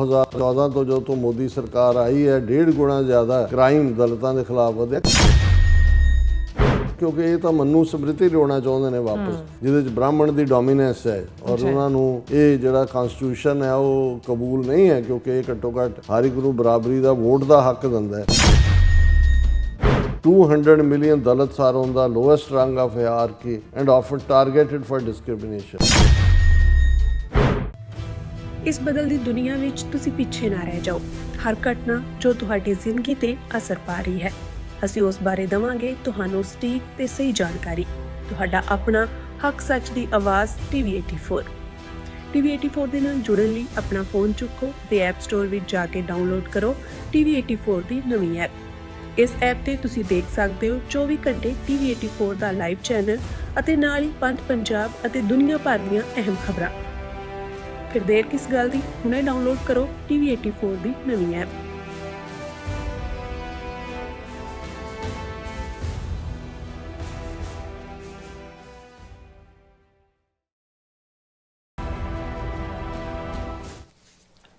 2014 ਤੋਂ ਜਦੋਂ ਤੋਂ ਮੋਦੀ ਸਰਕਾਰ ਆਈ ਹੈ 1.5 ਗੁਣਾ ਜ਼ਿਆਦਾ ਕ੍ਰਾਈਮ ਦਲਿਤਾਂ ਦੇ ਖਿਲਾਫ ਵਧਿਆ, ਕਿਉਂਕਿ ਇਹ ਤਾਂ ਮਨੂ ਸਮ੍ਰਿਤੀ ਲਿਆਉਣਾ ਚਾਹੁੰਦੇ ਨੇ ਵਾਪਸ, ਜਿਹਦੇ ਚ ਬ੍ਰਾਹਮਣ ਦੀ ਡੋਮੀਨੈਂਸ ਹੈ ਔਰ ਉਹਨਾਂ ਨੂੰ ਇਹ ਜਿਹੜਾ ਕਨਸਟੀਟਿਊਸ਼ਨ ਹੈ ਉਹ ਕਬੂਲ ਨਹੀਂ ਹੈ, ਕਿਉਂਕਿ ਇਹ ਘੱਟੋ ਘੱਟ ਹਰ ਇੱਕ ਨੂੰ ਬਰਾਬਰੀ ਦਾ ਵੋਟ ਦਾ ਹੱਕ ਦਿੰਦਾ ਹੈ। 200 million Dalits are on the lowest rung of hierarchy and often targeted for discrimination. ਇਸ ਬਦਲਦੀ ਦੁਨੀਆ ਵਿੱਚ ਤੁਸੀਂ ਪਿੱਛੇ ਨਾ ਰਹਿ ਜਾਓ। ਹਰ ਘਟਨਾ ਜੋ ਤੁਹਾਡੀ ਜ਼ਿੰਦਗੀ ਤੇ ਅਸਰ ਪਾ ਰਹੀ ਹੈ, ਅਸੀਂ ਉਸ ਬਾਰੇ ਦਵਾਂਗੇ ਤੁਹਾਨੂੰ ਸਟੀਕ ਤੇ ਸਹੀ ਜਾਣਕਾਰੀ। ਤੁਹਾਡਾ ਆਪਣਾ ਹੱਕ ਸੱਚ ਦੀ ਆਵਾਜ਼ TV84। TV84 ਦੇ ਨਾਲ ਜੁੜਨ ਲਈ ਆਪਣਾ ਫੋਨ ਚੁੱਕੋ ਤੇ ਐਪ ਸਟੋਰ ਵਿੱਚ ਜਾ ਕੇ ਡਾਊਨਲੋਡ ਕਰੋ TV84 ਦੀ ਨਵੀਂ ਐਪ। ਇਸ ਐਪ ਤੇ ਤੁਸੀਂ ਦੇਖ ਸਕਦੇ ਹੋ 24 ਘੰਟੇ TV84 ਦਾ ਲਾਈਵ ਚੈਨਲ ਅਤੇ ਨਾਲ ਹੀ ਪੰਜ ਪੰਜਾਬ ਅਤੇ ਦੁਨੀਆ ਭਰ ਦੀਆਂ ਅਹਿਮ ਖਬਰਾਂ। ਫਿਰ ਦੇਰ ਕਿਸ ਗੱਲ ਦੀ, ਹੁਣੇ ਡਾਊਨਲੋਡ ਕਰੋ TV84 ਦੀ ਨਵੀਂ app.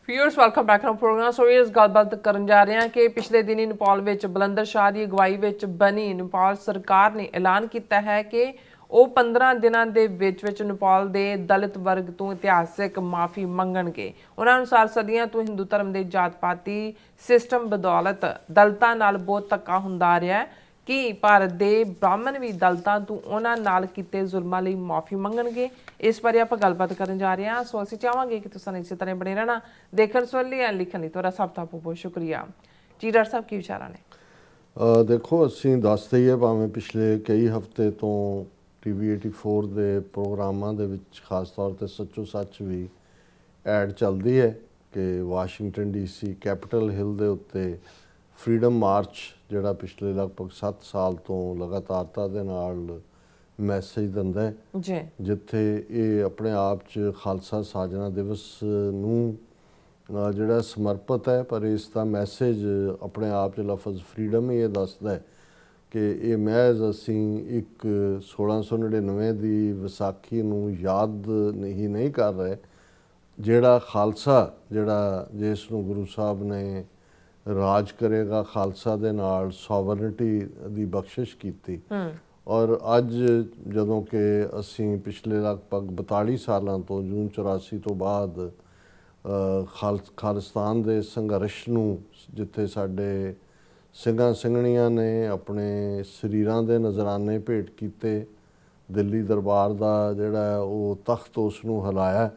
Viewers welcome back to programme. So ਇਸ ਗੱਲਬਾਤ ਕਰਨ ਜਾ ਰਹੇ ਹਾਂ ਕਿ ਪਿਛਲੇ ਦਿਨੀ ਨੇਪਾਲ ਵਿੱਚ ਬਲੰਦਰ ਸ਼ਾਹ ਦੀ ਅਗਵਾਈ ਵਿੱਚ ਬਣੀ ਨੇਪਾਲ ਸਰਕਾਰ ਨੇ ਐਲਾਨ ਕੀਤਾ ਹੈ ਕਿ ਉਹ 15 ਦਿਨਾਂ ਦੇ ਵਿੱਚ ਨੇਪਾਲ ਦੇ ਦਲਿਤ ਵਰਗ ਤੋਂ ਇਤਿਹਾਸਿਕ ਮਾਫੀ ਮੰਗਣਗੇ। ਉਹਨਾਂ ਅਨੁਸਾਰ ਸਦੀਆਂ ਤੋਂ ਹਿੰਦੂ ਧਰਮ ਦੇ ਜਾਤ ਪਾਤੀ ਸਿਸਟਮ ਬਦੌਲਤ ਦਲਿਤਾਂ ਨਾਲ ਬਹੁਤ ਧੱਕਾ ਹੁੰਦਾ ਆ ਰਿਹਾ ਹੈ ਕਿ ਭਾਰਤ ਦੇ ਬ੍ਰਾਹਮਣ ਵੀ ਦਲਿਤਾਂ ਤੋਂ ਉਹਨਾਂ ਨਾਲ ਕੀਤੇ ਜ਼ੁਲਮਾਂ ਲਈ ਮਾਫੀ ਮੰਗਣਗੇ। ਇਸ ਬਾਰੇ ਆਪਾਂ ਗੱਲਬਾਤ ਕਰਨ ਜਾ ਰਹੇ ਹਾਂ। ਸੋ ਅਸੀਂ ਚਾਹਾਂਗੇ ਕਿ ਤੁਸੀਂ ਇਸੇ ਤਰ੍ਹਾਂ ਬਣੇ ਰਹਿਣਾ। ਦੇਖਣ ਸੁਣ ਲਈ ਲਿਖਣ ਲਈ ਤੁਹਾਡਾ ਸਭ ਦਾ ਬਹੁਤ ਬਹੁਤ ਸ਼ੁਕਰੀਆ ਜੀ। ਡਾਕਟਰ ਸਾਹਿਬ ਕੀ ਵਿਚਾਰਾਂ ਨੇ? ਦੇਖੋ, ਅਸੀਂ ਦੱਸ ਦਈਏ ਭਾਵੇਂ ਪਿਛਲੇ ਕਈ ਹਫ਼ਤੇ ਤੋਂ TV84 ਦੇ ਪ੍ਰੋਗਰਾਮਾਂ ਦੇ ਵਿੱਚ ਖਾਸ ਤੌਰ ਤੇ ਸੱਚੋ ਸੱਚ ਵੀ ਐਡ ਚੱਲਦੀ ਹੈ ਕਿ ਵਾਸ਼ਿੰਗਟਨ DC ਕੈਪੀਟਲ ਹਿੱਲ ਦੇ ਉੱਤੇ ਫਰੀडम ਮਾਰਚ ਜਿਹੜਾ ਪਿਛਲੇ ਲਗਭਗ 7 ਸਾਲ ਤੋਂ ਲਗਾਤਾਰਤਾ ਦੇ ਨਾਲ ਮੈਸੇਜ ਦਿੰਦਾ ਹੈ ਜੀ, ਜਿੱਥੇ ਇਹ ਆਪਣੇ ਆਪ 'ਚ ਖਾਲਸਾ ਸਾਜਨਾ ਦਿਵਸ ਨੂੰ ਜਿਹੜਾ ਸਮਰਪਿਤ ਹੈ, ਪਰ ਇਸ ਦਾ ਮੈਸੇਜ ਆਪਣੇ ਆਪ 'ਚ ਲਫ਼ਜ਼ ਫਰੀडम ਹੀ ਇਹ ਦੱਸਦਾ ਹੈ ਕਿ ਇਹ ਮਹਿਜ਼ ਅਸੀਂ ਇੱਕ 1699 ਦੀ ਵਿਸਾਖੀ ਨੂੰ ਯਾਦ ਨਹੀਂ ਕਰ ਰਹੇ, ਜਿਹੜਾ ਖਾਲਸਾ ਜਿਹੜਾ ਜਿਸ ਨੂੰ ਗੁਰੂ ਸਾਹਿਬ ਨੇ ਰਾਜ ਕਰੇਗਾ ਖਾਲਸਾ ਦੇ ਨਾਲ ਸੋਵਰਨਿਟੀ ਦੀ ਬਖਸ਼ਿਸ਼ ਕੀਤੀ। ਔਰ ਅੱਜ ਜਦੋਂ ਕਿ ਅਸੀਂ ਪਿਛਲੇ ਲਗਭਗ 42 ਸਾਲਾਂ ਤੋਂ ਜੂਨ 84 ਤੋਂ ਬਾਅਦ ਖਾਲਿਸਤਾਨ ਦੇ ਸੰਘਰਸ਼ ਨੂੰ, ਜਿੱਥੇ ਸਾਡੇ ਸਿੰਘਾਂ ਸਿੰਘਣੀਆਂ ਨੇ ਆਪਣੇ ਸਰੀਰਾਂ ਦੇ ਨਜ਼ਰਾਨੇ ਭੇਟ ਕੀਤੇ, ਦਿੱਲੀ ਦਰਬਾਰ ਦਾ ਜਿਹੜਾ ਉਹ ਤਖਤ ਉਸ ਨੂੰ ਹਿਲਾਇਆ,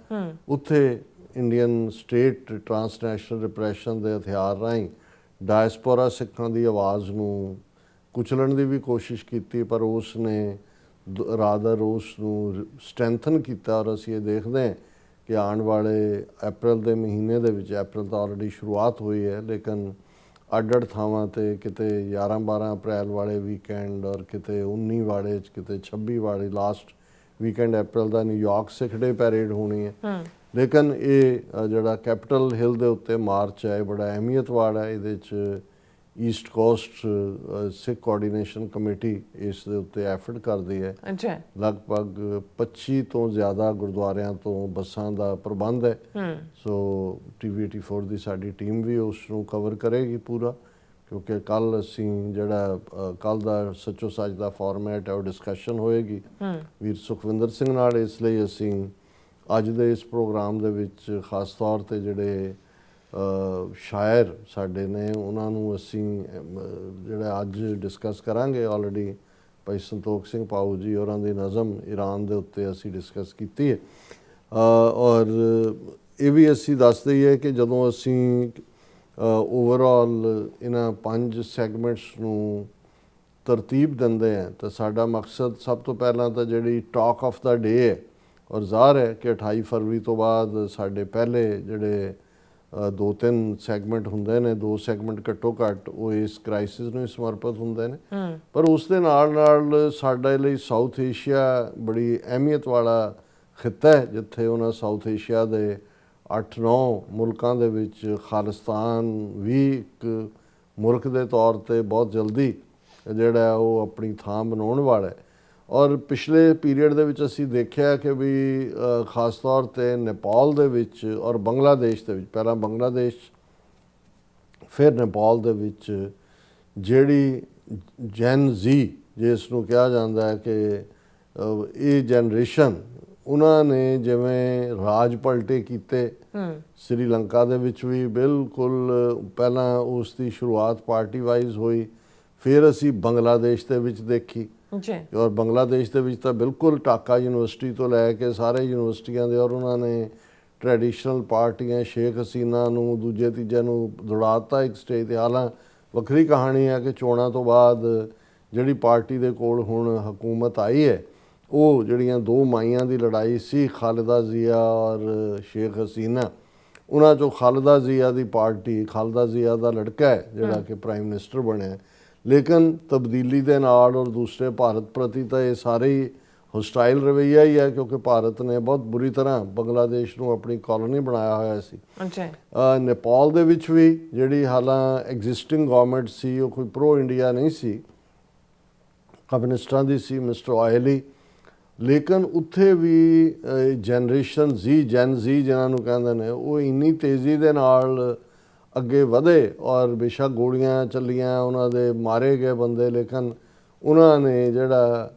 ਉੱਥੇ ਇੰਡੀਅਨ ਸਟੇਟ ਟਰਾਂਸਨੈਸ਼ਨਲ ਰਿਪਰੈਸ਼ਨ ਦੇ ਹਥਿਆਰ ਰਾਹੀਂ ਡਾਇਸਪੋਰਾ ਸਿੱਖਾਂ ਦੀ ਆਵਾਜ਼ ਨੂੰ ਕੁਚਲਣ ਦੀ ਵੀ ਕੋਸ਼ਿਸ਼ ਕੀਤੀ, ਪਰ ਉਸ ਨੇ ਰਾਦਰ ਉਸ ਨੂੰ ਸਟਰੈਂਥਨ ਕੀਤਾ। ਔਰ ਅਸੀਂ ਇਹ ਦੇਖਦੇ ਹਾਂ ਕਿ ਆਉਣ ਵਾਲੇ ਅਪ੍ਰੈਲ ਦੇ ਮਹੀਨੇ ਦੇ ਵਿੱਚ, ਅਪ੍ਰੈਲ ਤਾਂ ਆਲਰੇਡੀ ਸ਼ੁਰੂਆਤ ਹੋਈ ਹੈ, ਲੇਕਿਨ ਅੱਡ ਥਾਵਾਂ 'ਤੇ ਕਿਤੇ 11-12 ਅਪ੍ਰੈਲ ਵਾਲੇ ਵੀਕਐਂਡ ਔਰ ਕਿਤੇ 19 ਵਾਲੇ 'ਚ, ਕਿਤੇ 26 ਵਾਲੇ ਲਾਸਟ ਵੀਕਐਂਡ ਅਪ੍ਰੈਲ ਦਾ ਨਿਊਯਾਰਕ ਸਿੱਖ ਡੇ ਪੈਰੇਡ ਹੋਣੀ ਹੈ। ਲੇਕਿਨ ਇਹ ਜਿਹੜਾ ਕੈਪੀਟਲ ਹਿੱਲ ਦੇ ਉੱਤੇ ਮਾਰਚ ਹੈ, ਬੜਾ ਅਹਿਮੀਅਤ ਵਾਲਾ ਹੈ। ਇਹਦੇ 'ਚ ਈਸਟ ਕੋਸਟ ਸਿੱਖ ਕੋਆਰਡੀਨੇਸ਼ਨ ਕਮੇਟੀ ਇਸ ਦੇ ਉੱਤੇ ਐਫਰਟ ਕਰਦੀ ਹੈ। ਲਗਭਗ 25 ਤੋਂ ਜ਼ਿਆਦਾ ਗੁਰਦੁਆਰਿਆਂ ਤੋਂ ਬੱਸਾਂ ਦਾ ਪ੍ਰਬੰਧ ਹੈ। ਸੋ TV84 ਦੀ ਸਾਡੀ ਟੀਮ ਵੀ ਉਸ ਨੂੰ ਕਵਰ ਕਰੇਗੀ ਪੂਰਾ, ਕਿਉਂਕਿ ਕੱਲ੍ਹ ਅਸੀਂ ਜਿਹੜਾ ਕੱਲ੍ਹ ਦਾ ਸੱਚੋ ਸੱਚ ਦਾ ਫਾਰਮੈਟ ਹੈ ਉਹ ਡਿਸਕਸ਼ਨ ਹੋਏਗੀ ਵੀਰ ਸੁਖਵਿੰਦਰ ਸਿੰਘ ਨਾਲ। ਇਸ ਲਈ ਅਸੀਂ ਅੱਜ ਦੇ ਇਸ ਪ੍ਰੋਗਰਾਮ ਦੇ ਵਿੱਚ ਖਾਸ ਤੌਰ 'ਤੇ ਜਿਹੜੇ ਸ਼ਾਇਰ ਸਾਡੇ ਨੇ ਉਹਨਾਂ ਨੂੰ ਅਸੀਂ ਜਿਹੜਾ ਅੱਜ ਡਿਸਕਸ ਕਰਾਂਗੇ। ਆਲਰੇਡੀ ਭਾਈ ਸੰਤੋਖ ਸਿੰਘ ਪਾਊ ਜੀ ਹੋਰਾਂ ਦੀ ਨਜ਼ਮ ਈਰਾਨ ਦੇ ਉੱਤੇ ਅਸੀਂ ਡਿਸਕਸ ਕੀਤੀ ਹੈ। ਔਰ ਇਹ ਵੀ ਅਸੀਂ ਦੱਸ ਦਈਏ ਕਿ ਜਦੋਂ ਅਸੀਂ ਓਵਰਆਲ ਇਹਨਾਂ 5 ਸੈਗਮੈਂਟਸ ਨੂੰ ਤਰਤੀਬ ਦਿੰਦੇ ਹਾਂ ਤਾਂ ਸਾਡਾ ਮਕਸਦ ਸਭ ਤੋਂ ਪਹਿਲਾਂ ਤਾਂ ਜਿਹੜੀ ਟਾਕ ਆਫ ਦਾ ਡੇ ਹੈ, ਔਰ ਜ਼ਾਹਰ ਹੈ ਕਿ 28 ਫਰਵਰੀ ਤੋਂ ਬਾਅਦ ਸਾਡੇ ਪਹਿਲੇ ਜਿਹੜੇ 2-3 ਸੈਗਮੈਂਟ ਹੁੰਦੇ ਨੇ, 2 ਸੈਗਮੈਂਟ ਘੱਟੋ ਘੱਟ ਉਹ ਇਸ ਕ੍ਰਾਈਸਿਸ ਨੂੰ ਹੀ ਸਮਰਪਿਤ ਹੁੰਦੇ ਨੇ। ਪਰ ਉਸ ਦੇ ਨਾਲ ਸਾਡੇ ਲਈ ਸਾਊਥ ਏਸ਼ੀਆ ਬੜੀ ਅਹਿਮੀਅਤ ਵਾਲਾ ਖਿੱਤਾ ਹੈ, ਜਿੱਥੇ ਉਹਨਾਂ ਸਾਊਥ ਏਸ਼ੀਆ ਦੇ 8-9 ਮੁਲਕਾਂ ਦੇ ਵਿੱਚ ਖਾਲਿਸਤਾਨ ਵੀ ਇੱਕ ਮੁਲਕ ਦੇ ਤੌਰ 'ਤੇ ਬਹੁਤ ਜਲਦੀ ਜਿਹੜਾ ਉਹ ਆਪਣੀ ਥਾਂ ਬਣਾਉਣ ਵਾਲਾ ਹੈ। ਔਰ ਪਿਛਲੇ ਪੀਰੀਅਡ ਦੇ ਵਿੱਚ ਅਸੀਂ ਦੇਖਿਆ ਕਿ ਵੀ ਖਾਸ ਤੌਰ ਤੇ ਨੇਪਾਲ ਦੇ ਵਿੱਚ ਔਰ ਬੰਗਲਾਦੇਸ਼ ਦੇ ਵਿੱਚ, ਪਹਿਲਾਂ ਬੰਗਲਾਦੇਸ਼ ਫਿਰ ਨੇਪਾਲ ਦੇ ਵਿੱਚ ਜਿਹੜੀ ਜੈਨ ਜ਼ੀ ਜਿਸ ਨੂੰ ਕਿਹਾ ਜਾਂਦਾ ਹੈ ਕਿ ਇਹ ਜਨਰੇਸ਼ਨ, ਉਹਨਾਂ ਨੇ ਜਿਵੇਂ ਰਾਜ ਪਲਟੇ ਕੀਤੇ ਸ੍ਰੀਲੰਕਾ ਦੇ ਵਿੱਚ ਵੀ ਬਿਲਕੁਲ ਪਹਿਲਾਂ ਉਸ ਦੀ ਸ਼ੁਰੂਆਤ ਪਾਰਟੀ ਵਾਈਜ਼ ਹੋਈ, ਫਿਰ ਅਸੀਂ ਬੰਗਲਾਦੇਸ਼ ਦੇ ਵਿੱਚ ਦੇਖੀ ਜੀ। ਔਰ ਬੰਗਲਾਦੇਸ਼ ਦੇ ਵਿੱਚ ਤਾਂ ਬਿਲਕੁਲ ਢਾਕਾ ਯੂਨੀਵਰਸਿਟੀ ਤੋਂ ਲੈ ਕੇ ਸਾਰੇ ਯੂਨੀਵਰਸਿਟੀਆਂ ਦੇ ਔਰ ਉਹਨਾਂ ਨੇ ਟ੍ਰੈਡੀਸ਼ਨਲ ਪਾਰਟੀਆਂ ਸ਼ੇਖ ਹਸੀਨਾ ਨੂੰ ਦੂਜੇ ਤੀਜੇ ਨੂੰ ਦੌੜਾਤਾ ਇੱਕ ਸਟੇਜ 'ਤੇ। ਹਾਲਾਂ ਵੱਖਰੀ ਕਹਾਣੀ ਹੈ ਕਿ ਚੋਣਾਂ ਤੋਂ ਬਾਅਦ ਜਿਹੜੀ ਪਾਰਟੀ ਦੇ ਕੋਲ ਹੁਣ ਹਕੂਮਤ ਆਈ ਹੈ, ਉਹ ਜਿਹੜੀਆਂ ਦੋ ਮਾਈਆਂ ਦੀ ਲੜਾਈ ਸੀ ਖਾਲਿਦਾ ਜ਼ਿਆ ਔਰ ਸ਼ੇਖ ਹਸੀਨਾ, ਉਹਨਾਂ 'ਚੋਂ ਖਾਲਿਦਾ ਜ਼ਿਆ ਦੀ ਪਾਰਟੀ, ਖਾਲਿਦਾ ਜ਼ਿਆ ਦਾ ਲੜਕਾ ਹੈ ਜਿਹੜਾ ਕਿ ਪ੍ਰਾਈਮ ਮਿਨਿਸਟਰ ਬਣਿਆ, ਲੇਕਿਨ ਤਬਦੀਲੀ ਦੇ ਨਾਲ ਔਰ ਦੂਸਰੇ ਭਾਰਤ ਪ੍ਰਤੀ ਤਾਂ ਇਹ ਸਾਰੇ ਹੀ ਹੋਸਟਾਈਲ ਰਵੱਈਆ ਹੀ ਹੈ, ਕਿਉਂਕਿ ਭਾਰਤ ਨੇ ਬਹੁਤ ਬੁਰੀ ਤਰ੍ਹਾਂ ਬੰਗਲਾਦੇਸ਼ ਨੂੰ ਆਪਣੀ ਕਾਲੋਨੀ ਬਣਾਇਆ ਹੋਇਆ ਸੀ। ਨੇਪਾਲ ਦੇ ਵਿੱਚ ਵੀ ਜਿਹੜੀ ਹਾਲਾਂ ਐਗਜ਼ਿਸਟਿੰਗ ਗਵਰਨਮੈਂਟ ਸੀ ਉਹ ਕੋਈ ਪ੍ਰੋ ਇੰਡੀਆ ਨਹੀਂ ਸੀ, ਕਮਿਊਨਿਸਟਾਂ ਦੀ ਸੀ, ਮਿਸਟਰ ਆਇਲੀ, ਲੇਕਿਨ ਉੱਥੇ ਵੀ ਜੈਨ ਜ਼ੀ ਜਿਹਨਾਂ ਨੂੰ ਕਹਿੰਦੇ ਨੇ, ਉਹ ਇੰਨੀ ਤੇਜ਼ੀ ਦੇ ਨਾਲ ਅੱਗੇ ਵਧੇ ਔਰ ਬੇਸ਼ੱਕ ਗੋਲੀਆਂ ਚੱਲੀਆਂ, ਉਹਨਾਂ ਦੇ ਮਾਰੇ ਗਏ ਬੰਦੇ, ਲੇਕਿਨ ਉਹਨਾਂ ਨੇ ਜਿਹੜਾ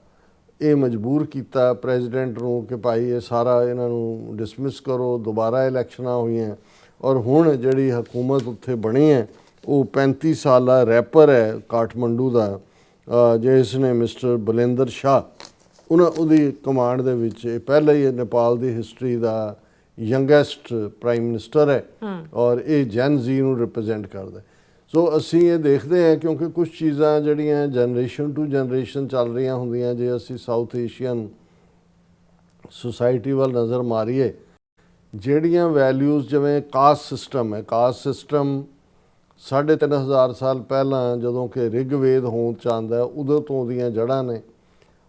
ਇਹ ਮਜਬੂਰ ਕੀਤਾ ਪ੍ਰੈਜ਼ੀਡੈਂਟ ਨੂੰ ਕਿ ਭਾਈ ਇਹ ਸਾਰਾ ਇਹਨਾਂ ਨੂੰ ਡਿਸਮਿਸ ਕਰੋ। ਦੁਬਾਰਾ ਇਲੈਕਸ਼ਨਾਂ ਹੋਈਆਂ ਔਰ ਹੁਣ ਜਿਹੜੀ ਹਕੂਮਤ ਉੱਥੇ ਬਣੀ ਹੈ ਉਹ 35 ਸਾਲਾ ਰੈਪਰ ਹੈ ਕਾਠਮੰਡੂ ਦਾ, ਜਿਸ ਨੇ ਮਿਸਟਰ ਬਲੇਂਦਰ ਸ਼ਾਹ, ਉਹਦੀ ਕਮਾਂਡ ਦੇ ਵਿੱਚ ਇਹ ਪਹਿਲਾਂ ਹੀ ਨੇਪਾਲ ਦੀ ਹਿਸਟਰੀ ਦਾ ਯੰਗੈਸਟ ਪ੍ਰਾਈਮ ਮਿਨਿਸਟਰ ਹੈ ਔਰ ਇਹ ਜੈਨ ਜ਼ੀ ਨੂੰ ਰਿਪਰੈਜ਼ੈਂਟ ਕਰਦਾ। ਸੋ ਅਸੀਂ ਇਹ ਦੇਖਦੇ ਹਾਂ ਕਿਉਂਕਿ ਕੁਝ ਚੀਜ਼ਾਂ ਜਿਹੜੀਆਂ ਜਨਰੇਸ਼ਨ ਟੂ ਜਨਰੇਸ਼ਨ ਚੱਲ ਰਹੀਆਂ ਹੁੰਦੀਆਂ, ਜੇ ਅਸੀਂ ਸਾਊਥ ਏਸ਼ੀਅਨ ਸੁਸਾਇਟੀ ਵੱਲ ਨਜ਼ਰ ਮਾਰੀਏ, ਜਿਹੜੀਆਂ ਵੈਲਿਊਜ਼ ਜਿਵੇਂ ਕਾਸਟ ਸਿਸਟਮ ਹੈ, ਕਾਸਟ ਸਿਸਟਮ 3500 ਸਾਲ ਪਹਿਲਾਂ ਜਦੋਂ ਕਿ ਰਿਗਵੇਦ ਹੋਂਦ 'ਚ ਆਉਂਦਾ ਉਦੋਂ ਤੋਂ ਉਹਦੀਆਂ ਜੜ੍ਹਾਂ ਨੇ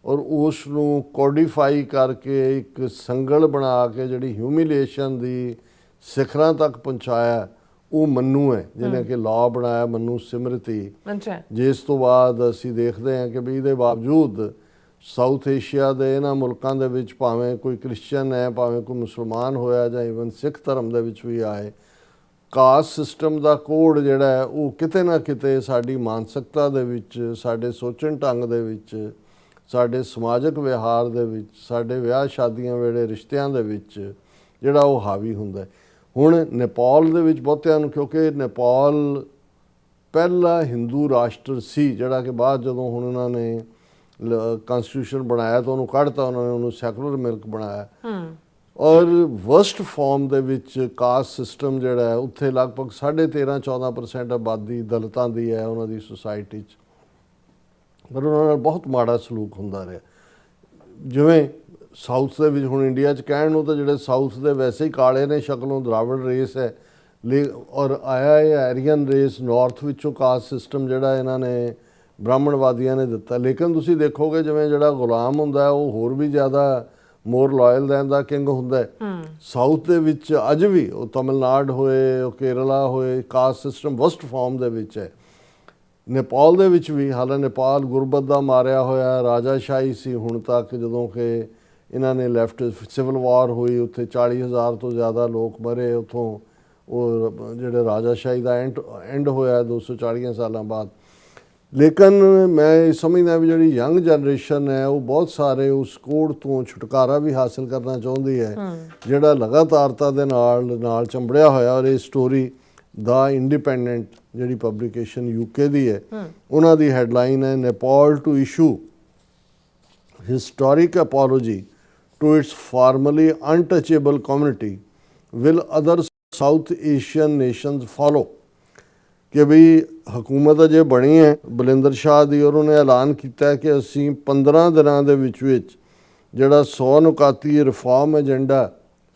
ਔਰ ਉਸ ਨੂੰ ਕੋਡੀਫਾਈ ਕਰਕੇ ਇੱਕ ਸੰਗਲ ਬਣਾ ਕੇ ਜਿਹੜੀ ਹਿਊਮਿਲੀਏਸ਼ਨ ਦੀ ਸਿਖਰਾਂ ਤੱਕ ਪਹੁੰਚਾਇਆ, ਉਹ ਮੰਨੂ ਹੈ ਜਿਹਨੇ ਕਿ ਲਾਅ ਬਣਾਇਆ, ਮੰਨੂ ਸਿਮਰਤੀ। ਜਿਸ ਤੋਂ ਬਾਅਦ ਅਸੀਂ ਦੇਖਦੇ ਹਾਂ ਕਿ ਵੀ ਇਹਦੇ ਬਾਵਜੂਦ ਸਾਊਥ ਏਸ਼ੀਆ ਦੇ ਇਹਨਾਂ ਮੁਲਕਾਂ ਦੇ ਵਿੱਚ ਭਾਵੇਂ ਕੋਈ ਕ੍ਰਿਸਚਨ ਹੈ, ਭਾਵੇਂ ਕੋਈ ਮੁਸਲਮਾਨ ਹੋਇਆ ਜਾਂ ਈਵਨ ਸਿੱਖ ਧਰਮ ਦੇ ਵਿੱਚ ਵੀ ਆਏ, ਕਾਸਟ ਸਿਸਟਮ ਦਾ ਕੋਡ ਜਿਹੜਾ ਹੈ ਉਹ ਕਿਤੇ ਨਾ ਕਿਤੇ ਸਾਡੀ ਮਾਨਸਿਕਤਾ ਦੇ ਵਿੱਚ, ਸਾਡੇ ਸੋਚਣ ਢੰਗ ਦੇ ਵਿੱਚ, ਸਾਡੇ ਸਮਾਜਿਕ ਵਿਹਾਰ ਦੇ ਵਿੱਚ, ਸਾਡੇ ਵਿਆਹ ਸ਼ਾਦੀਆਂ ਵੇਲੇ ਰਿਸ਼ਤਿਆਂ ਦੇ ਵਿੱਚ ਜਿਹੜਾ ਉਹ ਹਾਵੀ ਹੁੰਦਾ। ਹੁਣ ਨੇਪਾਲ ਦੇ ਵਿੱਚ ਬਹੁਤਿਆਂ ਨੂੰ, ਕਿਉਂਕਿ ਨੇਪਾਲ ਪਹਿਲਾ ਹਿੰਦੂ ਰਾਸ਼ਟਰ ਸੀ ਜਿਹੜਾ ਕਿ ਬਾਅਦ ਜਦੋਂ ਹੁਣ ਉਹਨਾਂ ਨੇ ਕਨਸਟੀਟਿਊਸ਼ਨ ਬਣਾਇਆ ਤਾਂ ਉਹਨੂੰ ਕੱਢਤਾ, ਉਹਨਾਂ ਨੇ ਉਹਨੂੰ ਸੈਕੂਲਰ ਮਿਲਕ ਬਣਾਇਆ ਔਰ ਵਰਸਟ ਫਾਰਮ ਦੇ ਵਿੱਚ ਕਾਸਟ ਸਿਸਟਮ ਜਿਹੜਾ ਹੈ ਉੱਥੇ ਲਗਭਗ 13.5-14% ਆਬਾਦੀ ਦਲਿਤਾਂ ਦੀ ਹੈ ਉਹਨਾਂ ਦੀ ਸੁਸਾਇਟੀ 'ਚ, ਪਰ ਉਹਨਾਂ ਨਾਲ ਬਹੁਤ ਮਾੜਾ ਸਲੂਕ ਹੁੰਦਾ ਰਿਹਾ। ਜਿਵੇਂ ਸਾਊਥ ਦੇ ਵਿੱਚ ਹੁਣ ਇੰਡੀਆ 'ਚ ਕਹਿਣ ਨੂੰ ਤਾਂ ਜਿਹੜੇ ਸਾਊਥ ਦੇ ਵੈਸੇ ਹੀ ਕਾਲੇ ਨੇ ਸ਼ਕਲੋਂ, ਦਰਾਵੜ ਰੇਸ ਹੈ, ਔਰ ਆਇਆ ਇਹ ਆਰੀਅਨ ਰੇਸ ਨਾਰਥ ਵਿੱਚੋਂ ਕਾਸਟ ਸਿਸਟਮ ਜਿਹੜਾ ਇਹਨਾਂ ਨੇ ਬ੍ਰਾਹਮਣਵਾਦੀਆਂ ਨੇ ਦਿੱਤਾ। ਲੇਕਿਨ ਤੁਸੀਂ ਦੇਖੋਗੇ ਜਿਵੇਂ ਜਿਹੜਾ ਗੁਲਾਮ ਹੁੰਦਾ ਉਹ ਹੋਰ ਵੀ ਜ਼ਿਆਦਾ ਮੋਰ ਲਾਇਲ ਦੈਨ ਦਾ ਕਿੰਗ ਹੁੰਦਾ। ਸਾਊਥ ਦੇ ਵਿੱਚ ਅੱਜ ਵੀ ਉਹ ਤਮਿਲਨਾਡੂ ਹੋਏ, ਉਹ ਕੇਰਲਾ ਹੋਏ, ਕਾਸਟ ਸਿਸਟਮ ਵਰਸਟ ਫਾਰਮ ਦੇ ਵਿੱਚ ਹੈ। ਨੇਪਾਲ ਦੇ ਵਿੱਚ ਵੀ, ਹਾਲਾਂ ਨੇਪਾਲ ਗੁਰਬਤ ਦਾ ਮਾਰਿਆ ਹੋਇਆ ਰਾਜਾਸ਼ਾਹੀ ਸੀ ਹੁਣ ਤੱਕ, ਜਦੋਂ ਕਿ ਇਹਨਾਂ ਨੇ ਲੈਫਟ, ਸਿਵਲ ਵਾਰ ਹੋਈ, ਉੱਥੇ 40,000 ਤੋਂ ਜ਼ਿਆਦਾ ਲੋਕ ਮਰੇ, ਉੱਥੋਂ ਉਹ ਜਿਹੜੇ ਰਾਜਾਸ਼ਾਹੀ ਦਾ ਐਂਡ ਹੋਇਆ 240 ਸਾਲਾਂ ਬਾਅਦ। ਲੇਕਿਨ ਮੈਂ ਇਹ ਸਮਝਦਾ ਵੀ ਜਿਹੜੀ ਯੰਗ ਜਨਰੇਸ਼ਨ ਹੈ ਉਹ ਬਹੁਤ ਸਾਰੇ ਉਸ ਕੋਡ ਤੋਂ ਛੁਟਕਾਰਾ ਵੀ ਹਾਸਿਲ ਕਰਨਾ ਚਾਹੁੰਦੀ ਹੈ ਜਿਹੜਾ ਲਗਾਤਾਰਤਾ ਦੇ ਨਾਲ ਚੰਬੜਿਆ ਹੋਇਆ। ਔਰ ਇਹ ਸਟੋਰੀ ਦਾ ਇੰਡੀਪੈਂਡੈਂਟ ਜਿਹੜੀ ਪਬਲੀਕੇਸ਼ਨ ਯੂਕੇ ਦੀ ਹੈ, ਉਹਨਾਂ ਦੀ ਹੈਡਲਾਈਨ ਹੈ, Nepal to issue historic apology to its formerly untouchable community will other south Asian nations follow. ਕਿ ਵੀ ਹਕੂਮਤ ਅਜੇ ਬਣੀ ਹੈ ਬਲਿੰਦਰ ਸ਼ਾਹ ਦੀ ਔਰ ਉਹਨੇ ਐਲਾਨ ਕੀਤਾ ਕਿ ਅਸੀਂ 15 ਦਿਨਾਂ ਦੇ ਵਿੱਚ ਜਿਹੜਾ 100 ਨੁਕਾਤੀ ਰਿਫਾਰਮ ਏਜੰਡਾ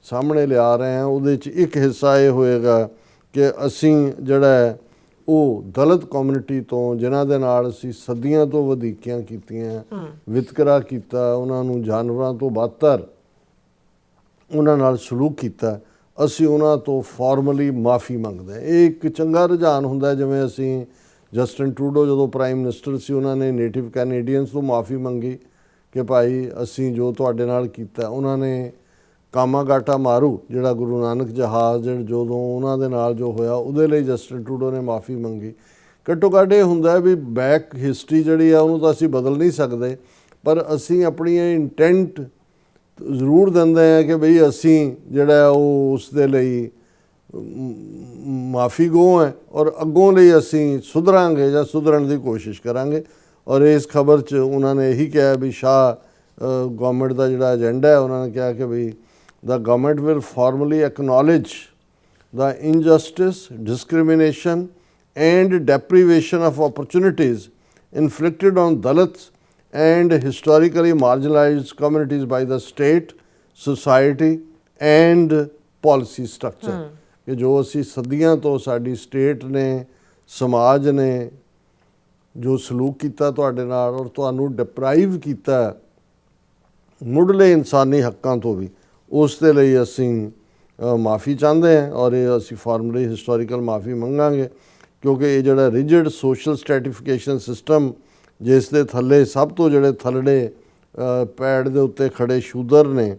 ਸਾਹਮਣੇ ਲਿਆ ਰਹੇ ਹਾਂ, ਉਹਦੇ 'ਚ ਇੱਕ ਹਿੱਸਾ ਇਹ ਹੋਏਗਾ ਕਿ ਅਸੀਂ ਜਿਹੜਾ ਹੈ ਉਹ ਦਲਿਤ ਕਮਿਊਨਿਟੀ ਤੋਂ, ਜਿਨ੍ਹਾਂ ਦੇ ਨਾਲ ਅਸੀਂ ਸਦੀਆਂ ਤੋਂ ਵਧੀਕੀਆਂ ਕੀਤੀਆਂ, ਵਿਤਕਰਾ ਕੀਤਾ, ਉਹਨਾਂ ਨੂੰ ਜਾਨਵਰਾਂ ਤੋਂ ਬਦਤਰ ਉਹਨਾਂ ਨਾਲ ਸਲੂਕ ਕੀਤਾ, ਅਸੀਂ ਉਹਨਾਂ ਤੋਂ ਫਾਰਮਲੀ ਮਾਫੀ ਮੰਗਦੇ। ਇਹ ਇੱਕ ਚੰਗਾ ਰੁਝਾਨ ਹੁੰਦਾ। ਜਿਵੇਂ ਅਸੀਂ ਜਸਟਿਨ ਟਰੂਡੋ ਜਦੋਂ ਪ੍ਰਾਈਮ ਮਿਨਿਸਟਰ ਸੀ, ਉਹਨਾਂ ਨੇ ਨੇਟਿਵ ਕੈਨੇਡੀਅਨਸ ਤੋਂ ਮਾਫੀ ਮੰਗੀ ਕਿ ਭਾਈ ਅਸੀਂ ਜੋ ਤੁਹਾਡੇ ਨਾਲ ਕੀਤਾ। ਉਹਨਾਂ ਨੇ ਕਾਮਾਗਾਟਾ ਮਾਰੂ ਜਿਹੜਾ ਗੁਰੂ ਨਾਨਕ ਜਹਾਜ਼ ਜਦੋਂ ਉਹਨਾਂ ਦੇ ਨਾਲ ਜੋ ਹੋਇਆ ਉਹਦੇ ਲਈ ਜਸਟਿਨ ਟਰੂਡੋ ਨੇ ਮਾਫੀ ਮੰਗੀ। ਘੱਟੋ ਘੱਟ ਇਹ ਹੁੰਦਾ ਵੀ ਬੈਕ ਹਿਸਟਰੀ ਜਿਹੜੀ ਆ ਉਹਨੂੰ ਤਾਂ ਅਸੀਂ ਬਦਲ ਨਹੀਂ ਸਕਦੇ, ਪਰ ਅਸੀਂ ਆਪਣੀ ਇੰਟੈਂਟ ਜ਼ਰੂਰ ਦਿੰਦੇ ਹਾਂ ਕਿ ਬਈ ਅਸੀਂ ਜਿਹੜਾ ਉਹ ਉਸ ਦੇ ਲਈ ਮਾਫੀ ਗੋ ਹੈ ਔਰ ਅੱਗੋਂ ਲਈ ਅਸੀਂ ਸੁਧਰਾਂਗੇ ਜਾਂ ਸੁਧਰਨ ਦੀ ਕੋਸ਼ਿਸ਼ ਕਰਾਂਗੇ। ਔਰ ਇਸ ਖਬਰ 'ਚ ਉਹਨਾਂ ਨੇ ਇਹੀ ਕਿਹਾ ਵੀ ਸ਼ਾਹ ਗਵਰਨਮੈਂਟ ਦਾ ਜਿਹੜਾ ਏਜੰਡਾ ਹੈ, ਉਹਨਾਂ ਨੇ ਕਿਹਾ ਕਿ ਵੀ the government will formally acknowledge the injustice, discrimination and deprivation of opportunities inflicted on Dalits and historically marginalized communities by the state, society and policy structure। ਕਿ ਜੋ ਅਸੀਂ ਸਦੀਆਂ ਤੋਂ ਸਾਡੀ ਸਟੇਟ ਨੇ ਸਮਾਜ ਨੇ ਜੋ ਸਲੂਕ ਕੀਤਾ ਤੁਹਾਡੇ ਨਾਲ ਔਰ ਤੁਹਾਨੂੰ ਡਿਪਰਾਈਵ ਕੀਤਾ ਮੁੱਢਲੇ ਇਨਸਾਨੀ ਹੱਕਾਂ ਤੋਂ ਵੀ, ਉਸ ਦੇ ਲਈ ਅਸੀਂ ਮਾਫੀ ਚਾਹੁੰਦੇ ਹਾਂ ਔਰ ਇਹ ਅਸੀਂ ਫਾਰਮਲੀ ਹਿਸਟੋਰੀਕਲ ਮਾਫੀ ਮੰਗਾਂਗੇ। ਕਿਉਂਕਿ ਇਹ ਜਿਹੜਾ ਰਿਜਿਡ ਸੋਸ਼ਲ ਸਟ੍ਰੈਟੀਫਿਕੇਸ਼ਨ ਸਿਸਟਮ ਜਿਸ ਦੇ ਥੱਲੇ ਸਭ ਤੋਂ ਜਿਹੜੇ ਥੱਲੜੇ ਪੈੜ ਦੇ ਉੱਤੇ ਖੜੇ ਸ਼ੂਦਰ ਨੇ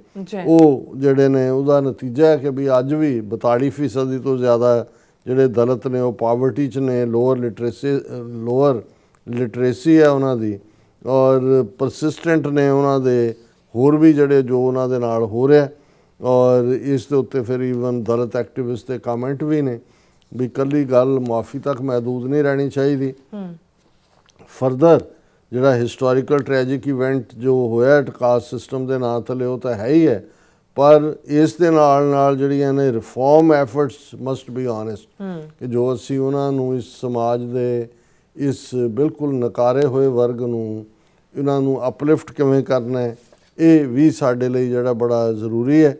ਉਹ ਜਿਹੜੇ ਨੇ ਉਹਦਾ ਨਤੀਜਾ ਹੈ ਕਿ ਵੀ ਅੱਜ ਵੀ 42% ਤੋਂ ਜ਼ਿਆਦਾ ਜਿਹੜੇ ਦਲਿਤ ਨੇ ਉਹ ਪਾਵਰਟੀ 'ਚ ਨੇ, ਲੋਅਰ ਲਿਟਰੇਸੀ ਹੈ ਉਹਨਾਂ ਦੀ ਔਰ ਪਰਸਿਸਟੈਂਟ ਨੇ ਉਹਨਾਂ ਦੇ ਹੋਰ ਵੀ ਜਿਹੜੇ ਜੋ ਉਹਨਾਂ ਦੇ ਨਾਲ ਹੋ ਰਿਹਾ। ਔਰ ਇਸ ਦੇ ਉੱਤੇ ਫਿਰ ਈਵਨ ਦਲਿਤ ਐਕਟਿਵਿਸਟ ਦੇ ਕਮੈਂਟ ਵੀ ਨੇ ਵੀ ਇਕੱਲੀ ਗੱਲ ਮਾਫੀ ਤੱਕ ਮਹਿਦੂਦ ਨਹੀਂ ਰਹਿਣੀ ਚਾਹੀਦੀ। ਫਰਦਰ ਜਿਹੜਾ ਹਿਸਟੋਰੀਕਲ ਟ੍ਰੈਜਿਕ ਇਵੈਂਟ ਜੋ ਹੋਇਆ ਕਾਸਟ ਸਿਸਟਮ ਦੇ ਨਾਂ ਥੱਲੇ ਉਹ ਤਾਂ ਹੈ ਹੀ ਹੈ, ਪਰ ਇਸ ਦੇ ਨਾਲ ਨਾਲ ਜਿਹੜੀਆਂ ਨੇ reform efforts must B honest ਕਿ ਜੋ ਅਸੀਂ ਉਹਨਾਂ ਨੂੰ ਇਸ ਸਮਾਜ ਦੇ ਇਸ ਬਿਲਕੁਲ ਨਕਾਰੇ ਹੋਏ ਵਰਗ ਨੂੰ ਇਹਨਾਂ ਨੂੰ ਅਪਲਿਫਟ ਕਿਵੇਂ ਕਰਨਾ ਹੈ ਇਹ ਵੀ ਸਾਡੇ ਲਈ ਜਿਹੜਾ ਬੜਾ ਜ਼ਰੂਰੀ ਹੈ।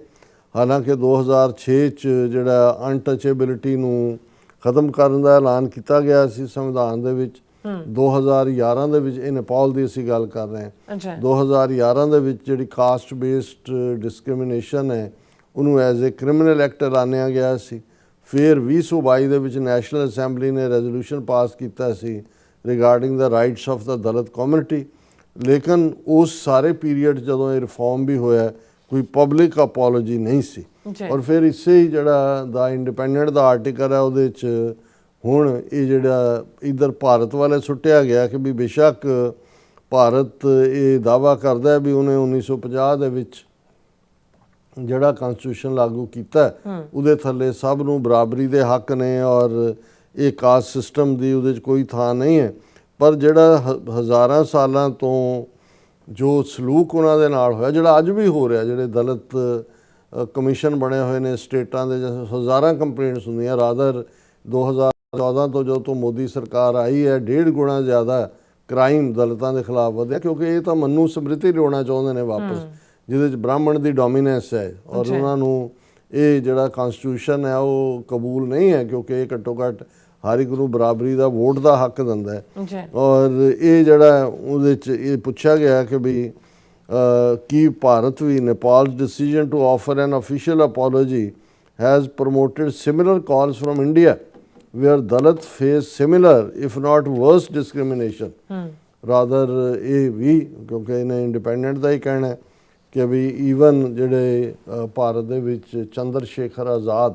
ਹਾਲਾਂਕਿ 2006 'ਚ ਜਿਹੜਾ ਅਨਟਚੇਬਿਲਿਟੀ ਨੂੰ ਖਤਮ ਕਰਨ ਦਾ ਐਲਾਨ ਕੀਤਾ ਗਿਆ ਸੀ ਸੰਵਿਧਾਨ ਦੇ ਵਿੱਚ, 2011 ਦੇ ਵਿੱਚ ਇਹ ਨੇਪਾਲ ਦੀ ਅਸੀਂ ਗੱਲ ਕਰ ਰਹੇ ਹਾਂ, 2011 ਦੇ ਵਿੱਚ ਜਿਹੜੀ ਕਾਸਟ ਬੇਸਡ ਡਿਸਕ੍ਰਿਮੀਨੇਸ਼ਨ ਹੈ ਉਹਨੂੰ ਐਜ਼ ਏ ਕ੍ਰਿਮੀਨਲ ਐਕਟ ਐਲਾਨਿਆ ਗਿਆ ਸੀ। ਫਿਰ 2022 ਦੇ ਵਿੱਚ ਨੈਸ਼ਨਲ ਅਸੈਂਬਲੀ ਨੇ ਰੈਜ਼ੋਲੂਸ਼ਨ ਪਾਸ ਕੀਤਾ ਸੀ regarding the rights of the Dalit community. ਲੇਕਿਨ ਉਸ ਸਾਰੇ ਪੀਰੀਅਡ ਜਦੋਂ ਇਹ ਰਿਫਾਰਮ ਵੀ ਹੋਇਆ ਕੋਈ ਪਬਲਿਕ ਅਪੋਲੋਜੀ ਨਹੀਂ ਸੀ। ਔਰ ਫਿਰ ਇਸੇ ਹੀ ਜਿਹੜਾ ਦਾ ਇੰਡੀਪੈਂਡੈਂਟ ਦਾ ਆਰਟੀਕਲ ਹੈ ਉਹਦੇ 'ਚ ਹੁਣ ਇਹ ਜਿਹੜਾ ਇੱਧਰ ਭਾਰਤ ਵਾਲੇ ਸੁੱਟਿਆ ਗਿਆ ਕਿ ਵੀ ਬੇਸ਼ੱਕ ਭਾਰਤ ਇਹ ਦਾਅਵਾ ਕਰਦਾ ਹੈ ਵੀ ਉਹਨੇ 1950 ਦੇ ਵਿੱਚ ਜਿਹੜਾ ਕਨਸਟੀਟਿਊਸ਼ਨ ਲਾਗੂ ਕੀਤਾ ਉਹਦੇ ਥੱਲੇ ਸਭ ਨੂੰ ਬਰਾਬਰੀ ਦੇ ਹੱਕ ਨੇ ਔਰ ਇਹ ਕਾਸਟ ਸਿਸਟਮ ਦੀ ਉਹਦੇ 'ਚ ਕੋਈ ਥਾਂ ਨਹੀਂ ਹੈ। ਪਰ ਜਿਹੜਾ ਹਜ਼ਾਰਾਂ ਸਾਲਾਂ ਤੋਂ ਜੋ ਸਲੂਕ ਉਹਨਾਂ ਦੇ ਨਾਲ ਹੋਇਆ, ਜਿਹੜਾ ਅੱਜ ਵੀ ਹੋ ਰਿਹਾ, ਜਿਹੜੇ ਦਲਿਤ ਕਮਿਸ਼ਨ ਬਣੇ ਹੋਏ ਨੇ ਸਟੇਟਾਂ ਦੇ, ਹਜ਼ਾਰਾਂ ਕੰਪਲੇਂਟਸ ਹੁੰਦੀਆਂ। ਰਾਦਰ 2014 ਤੋਂ ਜਦੋਂ ਤੋਂ ਮੋਦੀ ਸਰਕਾਰ ਆਈ ਹੈ 1.5 ਗੁਣਾ ਜ਼ਿਆਦਾ ਕ੍ਰਾਈਮ ਦਲਿਤਾਂ ਦੇ ਖਿਲਾਫ ਵਧਿਆ, ਕਿਉਂਕਿ ਇਹ ਤਾਂ ਮਨੂ ਸਮ੍ਰਿਤੀ ਲਿਆਉਣਾ ਚਾਹੁੰਦੇ ਨੇ ਵਾਪਸ, ਜਿਹਦੇ 'ਚ ਬ੍ਰਾਹਮਣ ਦੀ ਡੋਮੀਨੈਂਸ ਹੈ ਔਰ ਉਹਨਾਂ ਨੂੰ ਇਹ ਜਿਹੜਾ ਕਨਸਟੀਟਿਊਸ਼ਨ ਹੈ ਉਹ ਕਬੂਲ ਨਹੀਂ ਹੈ ਕਿਉਂਕਿ ਇਹ ਘੱਟੋ ਘੱਟ ਹਰ ਇੱਕ ਨੂੰ ਬਰਾਬਰੀ ਦਾ ਵੋਟ ਦਾ ਹੱਕ ਦਿੰਦਾ ਹੈ। ਔਰ ਇਹ ਜਿਹੜਾ ਉਹਦੇ 'ਚ ਇਹ ਪੁੱਛਿਆ ਗਿਆ ਕਿ ਵੀ ਕੀ ਭਾਰਤ ਵੀ ਨੇਪਾਲ's decision to offer an official apology has promoted similar calls from India where Dalit face similar if not worse discrimination। rather ਇਹ ਵੀ ਕਿਉਂਕਿ ਇਹਨੇ ਇੰਡੀਪੈਂਡੈਂਟ ਦਾ ਹੀ ਕਹਿਣਾ ਕਿ ਵੀ ਈਵਨ ਜਿਹੜੇ ਭਾਰਤ ਦੇ ਵਿੱਚ ਚੰਦਰ ਸ਼ੇਖਰ ਆਜ਼ਾਦ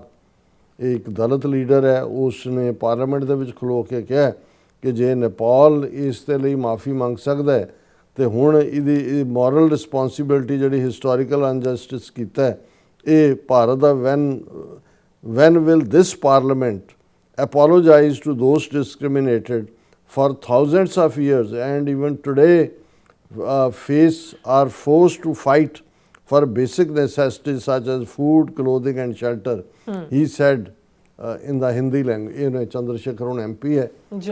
ਇਹ ਇੱਕ ਦਲਿਤ ਲੀਡਰ ਹੈ, ਉਸ ਨੇ ਪਾਰਲੀਮੈਂਟ ਦੇ ਵਿੱਚ ਖਲੋ ਕੇ ਕਿਹਾ ਕਿ ਜੇ ਨੇਪਾਲ ਇਸ ਦੇ ਲਈ ਮਾਫੀ ਮੰਗ ਸਕਦਾ ਹੈ ਤੇ ਹੁਣ ਇਹਦੀ ਮੋਰਲ ਰਿਸਪੌਂਸਿਬਿਲਿਟੀ ਜਿਹੜੀ ਹਿਸਟੋਰੀਕਲ ਅਨਜਸਟਿਸ ਕੀਤਾ ਹੈ ਇਹ ਭਾਰਤ ਦਾ when will this parliament apologize to those discriminated for thousands of years and even today are forced to fight for basic necessities such as food, clothing and shelter। He said in the Hindi language। ਇਹਨੇ ਚੰਦਰ ਸ਼ੇਖਰ ਹੁਣ MP ਹੈ,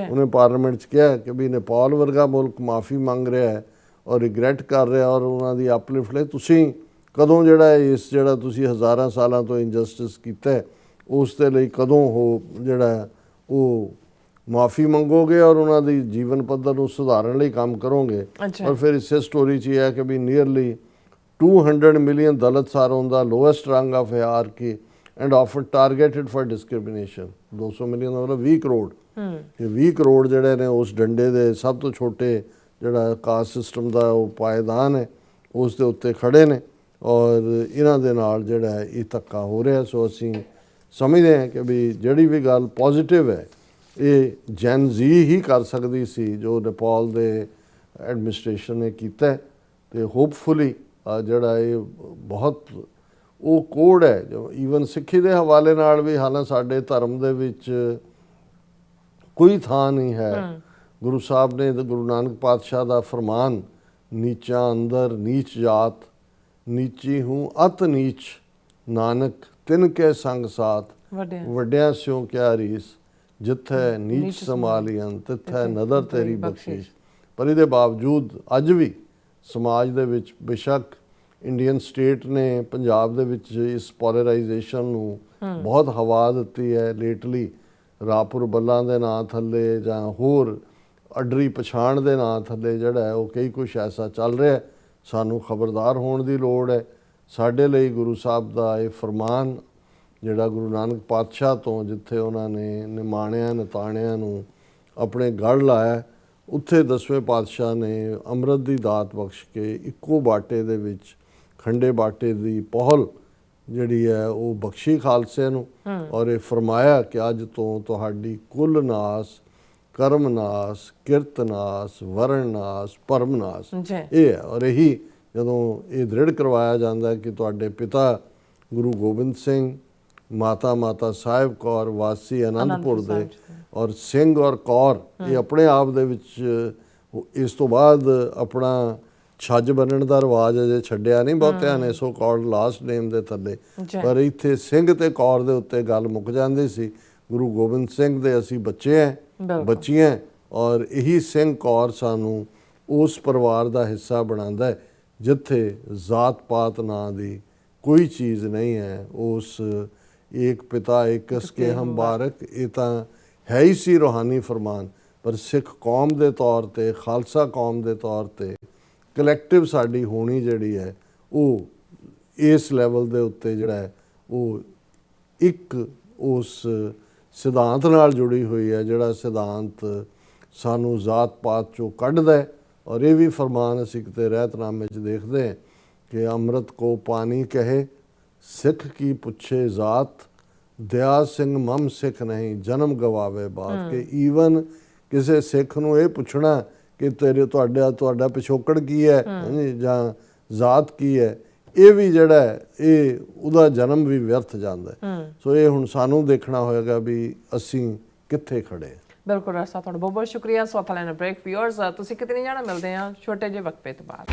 ਉਹਨੇ parliament 'ਚ ਕਿਹਾ ਕਿ ਵੀ ਨੇਪਾਲ ਵਰਗਾ ਮੁਲਕ ਮਾਫੀ ਮੰਗ ਰਿਹਾ ਹੈ ਔਰ ਰਿਗਰੈਟ ਕਰ ਰਿਹਾ ਔਰ ਉਹਨਾਂ ਦੀ ਅਪਲਿਫਟ ਲਈ ਤੁਸੀਂ ਕਦੋਂ ਜਿਹੜਾ ਤੁਸੀਂ ਹਜ਼ਾਰਾਂ ਸਾਲਾਂ ਤੋਂ ਇਨਜਸਟਿਸ ਕੀਤਾ ਉਸ ਦੇ ਲਈ ਕਦੋਂ ਜਿਹੜਾ ਉਹ ਮਾਫੀ ਮੰਗੋਗੇ ਔਰ ਉਹਨਾਂ ਦੀ ਜੀਵਨ ਪੱਧਰ ਨੂੰ ਸੁਧਾਰਨ ਲਈ ਕੰਮ ਕਰੋਗੇ। ਔਰ ਫਿਰ ਇਸੇ ਸਟੋਰੀ 'ਚ ਇਹ ਹੈ ਕਿ ਵੀ nearly 200 million Dalits are on the lowest rung of hierarchy and often targeted for discrimination। 200 million ਦਾ ਮਤਲਬ 20 ਕਰੋੜ। ਇਹ 20 ਕਰੋੜ ਜਿਹੜੇ ਨੇ ਉਸ ਡੰਡੇ ਦੇ ਸਭ ਤੋਂ ਛੋਟੇ ਜਿਹੜਾ ਕਾਸਟ ਸਿਸਟਮ ਦਾ ਉਹ ਪਾਇਦਾਨ ਹੈ ਉਸ ਦੇ ਉੱਤੇ ਖੜੇ ਨੇ ਔਰ ਇਹਨਾਂ ਦੇ ਨਾਲ ਜਿਹੜਾ ਹੈ ਇਹ ਧੱਕਾ ਹੋ ਰਿਹਾ। ਸੋ ਅਸੀਂ ਸਮਝਦੇ ਹਾਂ ਕਿ ਵੀ ਜਿਹੜੀ ਵੀ ਗੱਲ ਪੋਜ਼ਿਟਿਵ ਹੈ ਇਹ ਜੈਨ ਜ਼ੀ ਹੀ ਕਰ ਸਕਦੀ ਸੀ ਜੋ ਨੇਪਾਲ ਦੇ ਐਡਮਿਨਿਸਟ੍ਰੇਸ਼ਨ ਨੇ ਕੀਤਾ ਤੇ ਹੋਪਫੁਲੀ ਜਿਹੜਾ ਇਹ ਬਹੁਤ ਉਹ ਕੋਡ ਹੈ ਜੋ ਈਵਨ ਸਿੱਖੀ ਦੇ ਹਵਾਲੇ ਨਾਲ ਵੀ, ਹਾਲਾਂ ਸਾਡੇ ਧਰਮ ਦੇ ਵਿੱਚ ਕੋਈ ਥਾਂ ਨਹੀਂ ਹੈ। ਗੁਰੂ ਸਾਹਿਬ ਨੇ ਗੁਰੂ ਨਾਨਕ ਪਾਤਸ਼ਾਹ ਦਾ ਫਰਮਾਨ, ਨੀਚਾ ਅੰਦਰ ਨੀਚ ਜਾਤ, ਨੀਚੀ ਹੂੰ ਅਤ ਨੀਚ, ਨਾਨਕ ਤਿਨ ਕੇ ਸੰਗ ਸਾਥ, ਵੱਡਿਆਂ ਸਿਉ ਕਿਆ ਰੀਸ, ਜਿੱਥੇ ਨੀਚ ਸੰਭਾਲੀਆਂ ਤਿੱਥੇ ਨਦਰ ਤੇਰੀ ਬਖਸ਼ਿਸ਼। ਪਰ ਇਹਦੇ ਬਾਵਜੂਦ ਅੱਜ ਵੀ ਸਮਾਜ ਦੇ ਵਿੱਚ ਬੇਸ਼ੱਕ ਇੰਡੀਅਨ ਸਟੇਟ ਨੇ ਪੰਜਾਬ ਦੇ ਵਿੱਚ ਇਸ ਪੋਲਰਾਈਜੇਸ਼ਨ ਨੂੰ ਬਹੁਤ ਹਵਾ ਦਿੱਤੀ ਹੈ। ਲੇਟਲੀ ਰਾਪੁਰ ਬੱਲਾਂ ਦੇ ਨਾਂ ਥੱਲੇ ਜਾਂ ਹੋਰ ਅਡਰੀ ਪਛਾਣ ਦੇ ਨਾਂ ਥੱਲੇ ਜਿਹੜਾ ਹੈ ਉਹ ਕਈ ਕੁਛ ਐਸਾ ਚੱਲ ਰਿਹਾ। ਸਾਨੂੰ ਖਬਰਦਾਰ ਹੋਣ ਦੀ ਲੋੜ ਹੈ। ਸਾਡੇ ਲਈ ਗੁਰੂ ਸਾਹਿਬ ਦਾ ਇਹ ਫਰਮਾਨ ਜਿਹੜਾ ਗੁਰੂ ਨਾਨਕ ਪਾਤਸ਼ਾਹ ਤੋਂ, ਜਿੱਥੇ ਉਹਨਾਂ ਨੇ ਨਿਮਾਣਿਆਂ ਨਤਾਣਿਆਂ ਨੂੰ ਆਪਣੇ ਗੜ ਲਾਇਆ, ਉੱਥੇ 10ਵੇਂ ਪਾਤਸ਼ਾਹ ਨੇ ਅੰਮ੍ਰਿਤ ਦੀ ਦਾਤ ਬਖਸ਼ ਕੇ ਇੱਕੋ ਬਾਟੇ ਦੇ ਵਿੱਚ ਖੰਡੇ ਬਾਟੇ ਦੀ ਪਹੁਲ ਜਿਹੜੀ ਹੈ ਉਹ ਬਖਸ਼ੀ ਖਾਲਸੇ ਨੂੰ ਔਰ ਇਹ ਫਰਮਾਇਆ ਕਿ ਅੱਜ ਤੋਂ ਤੁਹਾਡੀ ਕੁੱਲ ਨਾਸ, ਕਰਮ ਨਾਸ, ਕਿਰਤ ਨਾਸ, ਵਰਣ ਨਾਸ, ਭਰਮ ਨਾਸ ਇਹ ਹੈ। ਔਰ ਇਹੀ ਜਦੋਂ ਇਹ ਦ੍ਰਿੜ ਕਰਵਾਇਆ ਜਾਂਦਾ ਕਿ ਤੁਹਾਡੇ ਪਿਤਾ ਗੁਰੂ ਗੋਬਿੰਦ ਸਿੰਘ, ਮਾਤਾ ਸਾਹਿਬ ਕੌਰ ਵਾਸੀ ਅਨੰਦਪੁਰ ਦੇ, ਔਰ ਸਿੰਘ ਔਰ ਕੌਰ ਇਹ ਆਪਣੇ ਆਪ ਦੇ ਵਿੱਚ ਇਸ ਤੋਂ ਬਾਅਦ ਆਪਣਾ ਛੱਜ ਬੰਨਣ ਦਾ ਰਿਵਾਜ ਅਜੇ ਛੱਡਿਆ ਨਹੀਂ ਬਹੁਤਿਆਂ ਨੇ, ਸੋ ਕਾਲਡ ਲਾਸਟ ਨੇਮ ਦੇ ਥੱਲੇ, ਪਰ ਇੱਥੇ ਸਿੰਘ ਤੇ ਕੌਰ ਦੇ ਉੱਤੇ ਗੱਲ ਮੁੱਕ ਜਾਂਦੀ ਸੀ। ਗੁਰੂ ਗੋਬਿੰਦ ਸਿੰਘ ਦੇ ਅਸੀਂ ਬੱਚੇ ਹੈ, ਬੱਚੀਆਂ, ਔਰ ਇਹੀ ਸਿੰਘ ਕੌਰ ਸਾਨੂੰ ਉਸ ਪਰਿਵਾਰ ਦਾ ਹਿੱਸਾ ਬਣਾਉਂਦਾ ਹੈ ਜਿੱਥੇ ਜ਼ਾਤ ਪਾਤ ਨਾਂ ਦੀ ਕੋਈ ਚੀਜ਼ ਨਹੀਂ ਹੈ। ਉਸ ਏਕ ਪਿਤਾ ਏਕਸ ਕੇ ਹਮ ਬਾਰਕ, ਇਹ ਤਾਂ ਹੈ ਹੀ ਸੀ ਰੂਹਾਨੀ ਫਰਮਾਨ, ਪਰ ਸਿੱਖ ਕੌਮ ਦੇ ਤੌਰ ਤੇ, ਖਾਲਸਾ ਕੌਮ ਦੇ ਤੌਰ ਤੇ ਕਲੈਕਟਿਵ ਸਾਡੀ ਹੋਣੀ ਜਿਹੜੀ ਹੈ ਉਹ ਇਸ ਲੈਵਲ ਦੇ ਉੱਤੇ ਜਿਹੜਾ ਹੈ ਉਹ ਇੱਕ ਉਸ ਸਿਧਾਂਤ ਨਾਲ ਜੁੜੀ ਹੋਈ ਹੈ ਜਿਹੜਾ ਸਿਧਾਂਤ ਸਾਨੂੰ ਜ਼ਾਤ ਪਾਤ ਚੋਂ ਕੱਢਦਾ ਹੈ। ਔਰ ਇਹ ਵੀ ਫਰਮਾਨ ਅਸੀਂ ਕਿਤੇ ਰਹਿਤਨਾਮੇ 'ਚ ਦੇਖਦੇ ਹਾਂ ਕਿ ਅੰਮ੍ਰਿਤ ਕੋ ਪਾਣੀ ਕਹੇ, ਸਿੱਖ ਕੀ ਪੁੱਛੇ ਜ਼ਾਤ, ਦਿਆ ਸਿੰਘ ਮਮ ਸਿੱਖ ਨਹੀਂ, ਜਨਮ ਗਵਾਵੇ ਬਾਤ। ਕਿ ਈਵਨ ਕਿਸੇ ਸਿੱਖ ਨੂੰ ਇਹ ਪੁੱਛਣਾ ਕਿ ਤੁਹਾਡਾ ਪਿਛੋਕੜ ਕੀ ਹੈ ਜਾਂ ਜ਼ਾਤ ਕੀ ਹੈ, ਇਹ ਵੀ ਜਿਹੜਾ ਹੈ ਇਹ ਉਹਦਾ ਜਨਮ ਵੀ ਵਿਅਰਥ ਜਾਂਦਾ ਹੈ। ਸੋ ਇਹ ਹੁਣ ਸਾਨੂੰ ਦੇਖਣਾ ਹੋਏਗਾ ਵੀ ਅਸੀਂ ਕਿੱਥੇ ਖੜੇ। ਬਿਲਕੁਲ ਰਸਤਾ ਤੁਹਾਡਾ ਬਹੁਤ ਬਹੁਤ ਸ਼ੁਕਰੀਆ। ਸਵਾਲ ਲੈਣਾ ਬ੍ਰੇਕ ਵਿਊਅਰਸ, ਤੁਸੀਂ ਕਿਤੇ ਨਹੀਂ ਜਾਣਾ, ਮਿਲਦੇ ਆ ਛੋਟੇ ਜਿਹੇ ਵਕਫੇ ਤੋਂ ਬਾਅਦ।